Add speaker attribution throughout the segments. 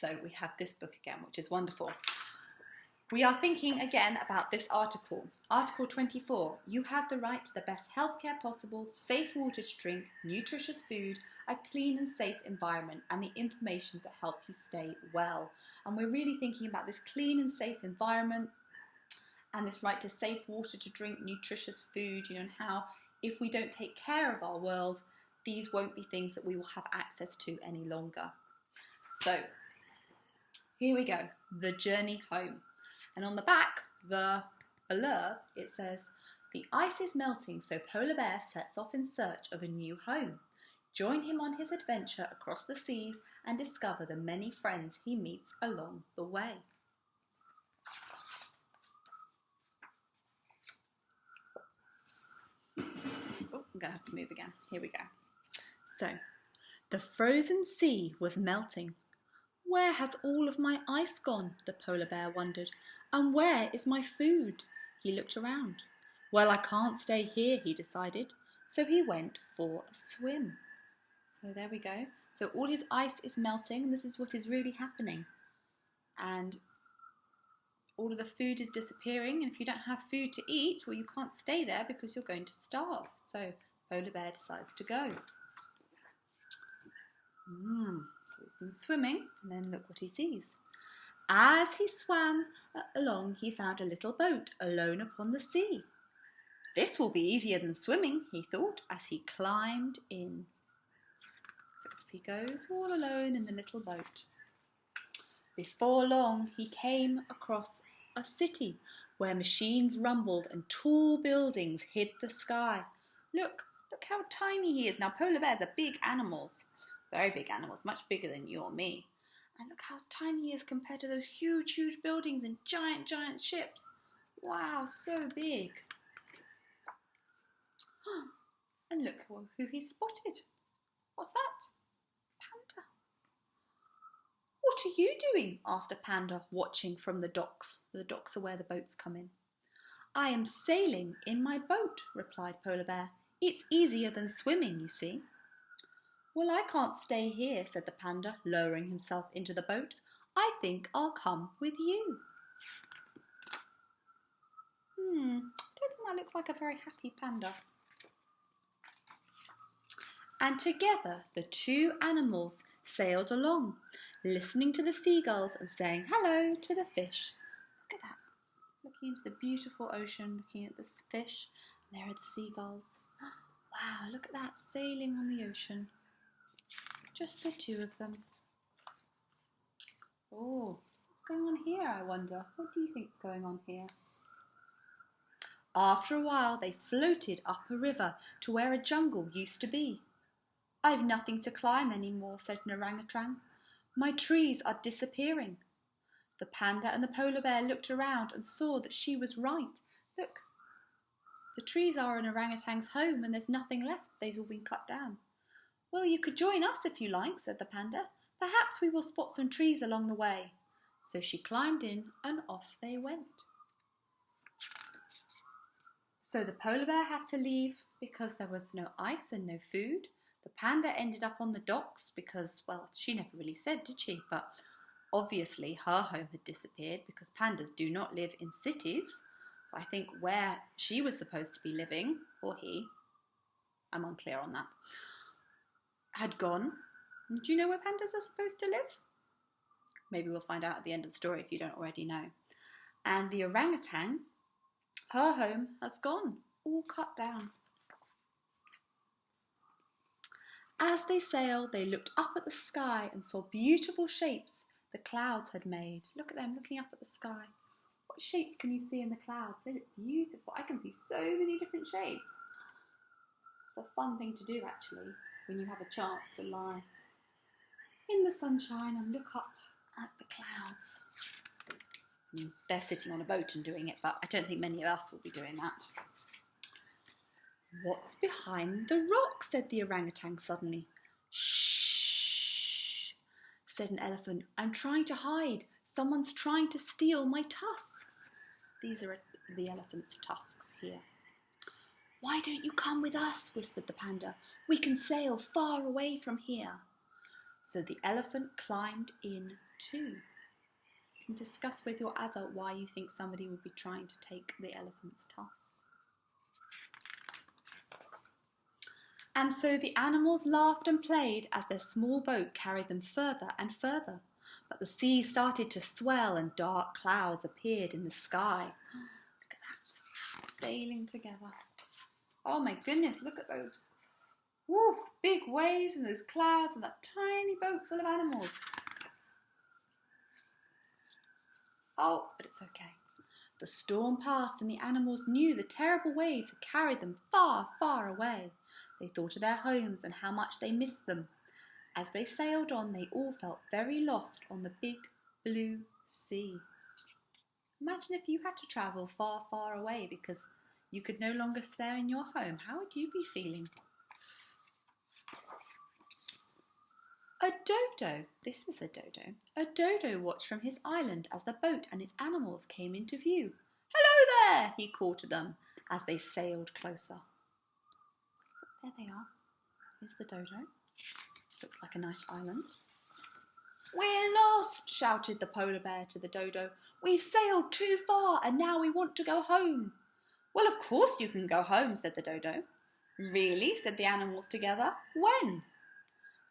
Speaker 1: So we have this book again, which is wonderful. We are thinking again about this article. Article 24. You have the right to the best healthcare possible, safe water to drink, nutritious food, a clean and safe environment, and the information to help you stay well. And we're really thinking about this clean and safe environment and this right to safe water to drink, nutritious food, and how if we don't take care of our world, these won't be things that we will have access to any longer. So here we go, the journey home. And on the back, the blurb, it says, the ice is melting, so Polar Bear sets off in search of a new home. Join him on his adventure across the seas and discover the many friends he meets along the way. Oh, I'm going to have to move again. Here we go. So, the frozen sea was melting. Where has all of my ice gone? The polar bear wondered. And where is my food? He looked around. Well, I can't stay here, he decided. So he went for a swim. So there we go. So all his ice is melting, and this is what is really happening. And all of the food is disappearing, and if you don't have food to eat, well, you can't stay there because you're going to starve. So polar bear decides to go. So he's been swimming, and then look what he sees. As he swam along, he found a little boat alone upon the sea. This will be easier than swimming, he thought, as he climbed in. So off he goes, all alone in the little boat. Before long, he came across a city where machines rumbled and tall buildings hid the sky. Look how tiny he is. Now, polar bears are big animals, very big animals, much bigger than you or me. And look how tiny he is compared to those huge, huge buildings and giant, giant ships. Wow, so big. And look who he spotted. What's that? Panda. What are you doing? Asked a panda, watching from the docks. The docks are where the boats come in. I am sailing in my boat, replied Polar Bear. It's easier than swimming, you see. Well, I can't stay here, said the panda, lowering himself into the boat. I think I'll come with you. I don't think that looks like a very happy panda. And together the two animals sailed along, listening to the seagulls and saying hello to the fish. Look at that, looking into the beautiful ocean, looking at the fish. And there are the seagulls. Wow, look at that, sailing on the ocean. Just the two of them. Oh, what's going on here, I wonder? What do you think is going on here? After a while, they floated up a river to where a jungle used to be. I've nothing to climb anymore, said an orangutan. My trees are disappearing. The panda and the polar bear looked around and saw that she was right. Look, the trees are an orangutan's home and there's nothing left. They've all been cut down. Well, you could join us if you like, said the panda. Perhaps we will spot some trees along the way. So she climbed in and off they went. So the polar bear had to leave because there was no ice and no food. The panda ended up on the docks because, well, she never really said, did she? But obviously her home had disappeared because pandas do not live in cities. So I think where she was supposed to be living, or he, I'm unclear on that, had gone. Do you know where pandas are supposed to live? Maybe we'll find out at the end of the story if you don't already know. And the orangutan, her home has gone, all cut down. As they sailed, they looked up at the sky and saw beautiful shapes the clouds had made. Look at them looking up at the sky. What shapes can you see in the clouds? They look beautiful. I can see so many different shapes. It's a fun thing to do, actually, when you have a chance to lie in the sunshine and look up at the clouds. They're sitting on a boat and doing it, but I don't think many of us will be doing that. What's behind the rock? Said the orangutan suddenly. Shh, said an elephant. I'm trying to hide. Someone's trying to steal my tusks. These are the elephant's tusks here. Why don't you come with us? Whispered the panda. We can sail far away from here. So the elephant climbed in 2. You can discuss with your adult why you think somebody would be trying to take the elephant's tusks. And so the animals laughed and played as their small boat carried them further and further. But the sea started to swell and dark clouds appeared in the sky. Look at that, sailing together. Oh my goodness, look at those big waves and those clouds and that tiny boat full of animals. Oh, but it's okay. The storm passed and the animals knew the terrible waves had carried them far, far away. They thought of their homes and how much they missed them. As they sailed on, they all felt very lost on the big blue sea. Imagine if you had to travel far, far away because you could no longer stay in your home. How would you be feeling? A dodo, this is a dodo. A dodo watched from his island as the boat and its animals came into view. Hello there, he called to them as they sailed closer. There they are. Here's the dodo. Looks like a nice island. We're lost, shouted the polar bear to the dodo. We've sailed too far and now we want to go home. Well, of course you can go home, said the dodo. Really, said the animals together. When?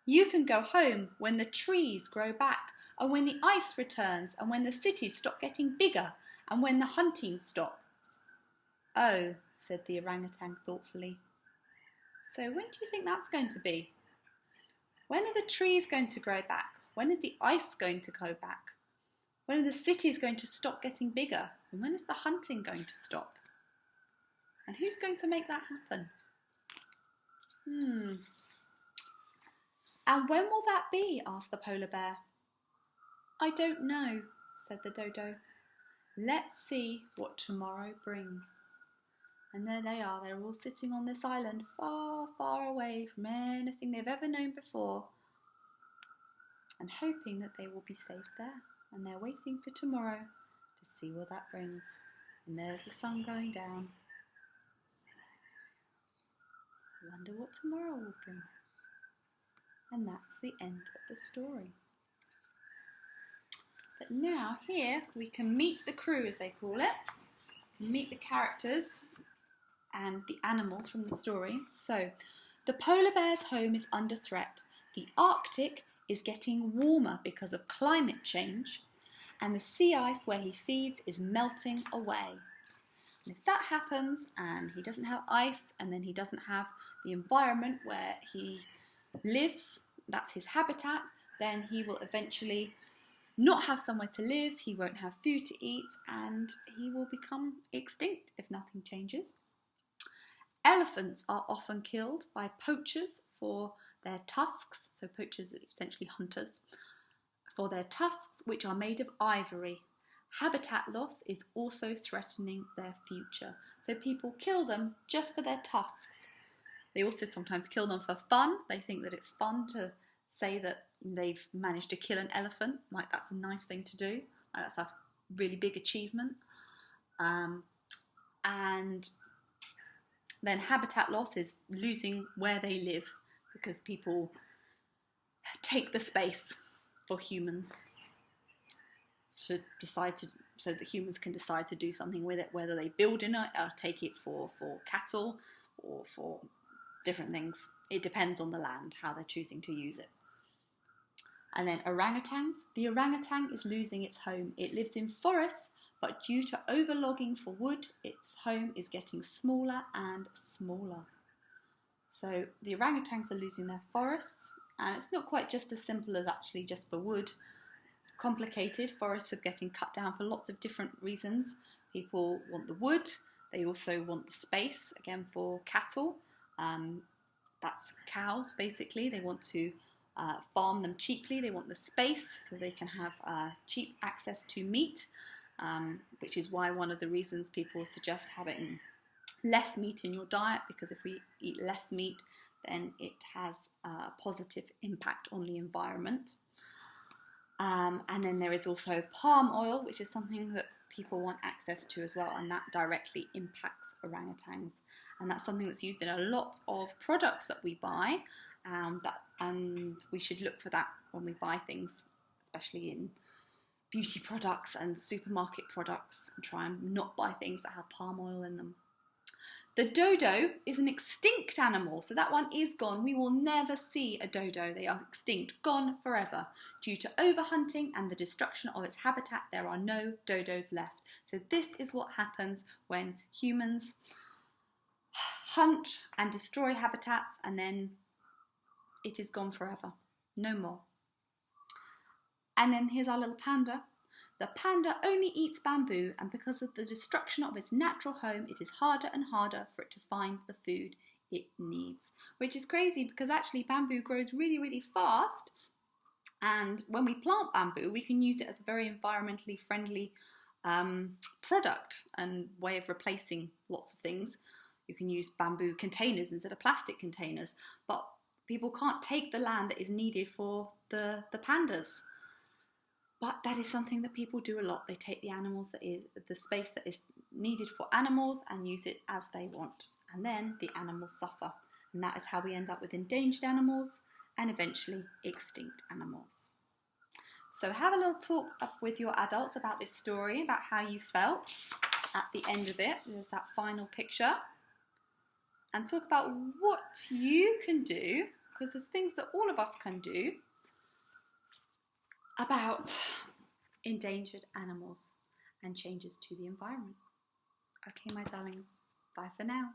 Speaker 1: You can go home when the trees grow back and when the ice returns and when the cities stop getting bigger and when the hunting stops. Oh, said the orangutan thoughtfully. So when do you think that's going to be? When are the trees going to grow back? When is the ice going to go back? When are the cities going to stop getting bigger? And when is the hunting going to stop? And who's going to make that happen? And when will that be? Asked the polar bear. I don't know, said the dodo. Let's see what tomorrow brings. And there they are, they're all sitting on this island far, far away from anything they've ever known before and hoping that they will be safe there. And they're waiting for tomorrow to see what that brings. And there's the sun going down. I wonder what tomorrow will bring. And that's the end of the story. But now here we can meet the crew, as they call it. We can meet the characters and the animals from the story. So, the polar bear's home is under threat. The Arctic is getting warmer because of climate change, and the sea ice where he feeds is melting away. And if that happens, and he doesn't have ice, and then he doesn't have the environment where he lives, that's his habitat, then he will eventually not have somewhere to live, he won't have food to eat, and he will become extinct if nothing changes. Elephants are often killed by poachers for their tusks, so poachers are essentially hunters, for their tusks which are made of ivory. Habitat loss is also threatening their future, so people kill them just for their tusks. They also sometimes kill them for fun. They think that it's fun to say that they've managed to kill an elephant, like that's a nice thing to do, like that's a really big achievement. And then habitat loss is losing where they live because people take the space for humans to decide to, so that humans can decide to do something with it, whether they build in it or take it for cattle or for different things. It depends on the land, how they're choosing to use it. And then orangutans. The orangutan is losing its home. It lives in forests, but due to overlogging for wood, its home is getting smaller and smaller. So the orangutans are losing their forests, and it's not quite just as simple as actually just for wood. It's complicated. Forests are getting cut down for lots of different reasons. People want the wood. They also want the space, again for cattle. That's cows, basically. They want to farm them cheaply. They want the space so they can have cheap access to meat, which is why one of the reasons people suggest having less meat in your diet, because if we eat less meat, then it has a positive impact on the environment. And then there is also palm oil, which is something that people want access to as well, and that directly impacts orangutans. And that's something that's used in a lot of products that we buy, and we should look for that when we buy things, especially in beauty products and supermarket products and try and not buy things that have palm oil in them. The dodo is an extinct animal, so that one is gone. We will never see a dodo. They are extinct, gone forever. Due to overhunting and the destruction of its habitat, there are no dodos left. So this is what happens when humans hunt and destroy habitats, and then it is gone forever. No more. And then here's our little panda. The panda only eats bamboo, and because of the destruction of its natural home, it is harder and harder for it to find the food it needs. Which is crazy, because actually bamboo grows really, really fast. And when we plant bamboo, we can use it as a very environmentally friendly product and way of replacing lots of things. You can use bamboo containers instead of plastic containers. But people can't take the land that is needed for the pandas. But that is something that people do a lot. They take the space that is needed for animals and use it as they want. And then the animals suffer. And that is how we end up with endangered animals and eventually extinct animals. So have a little talk up with your adults about this story, about how you felt at the end of it. There's that final picture. And talk about what you can do, because there's things that all of us can do about endangered animals and changes to the environment. Okay, my darlings, bye for now.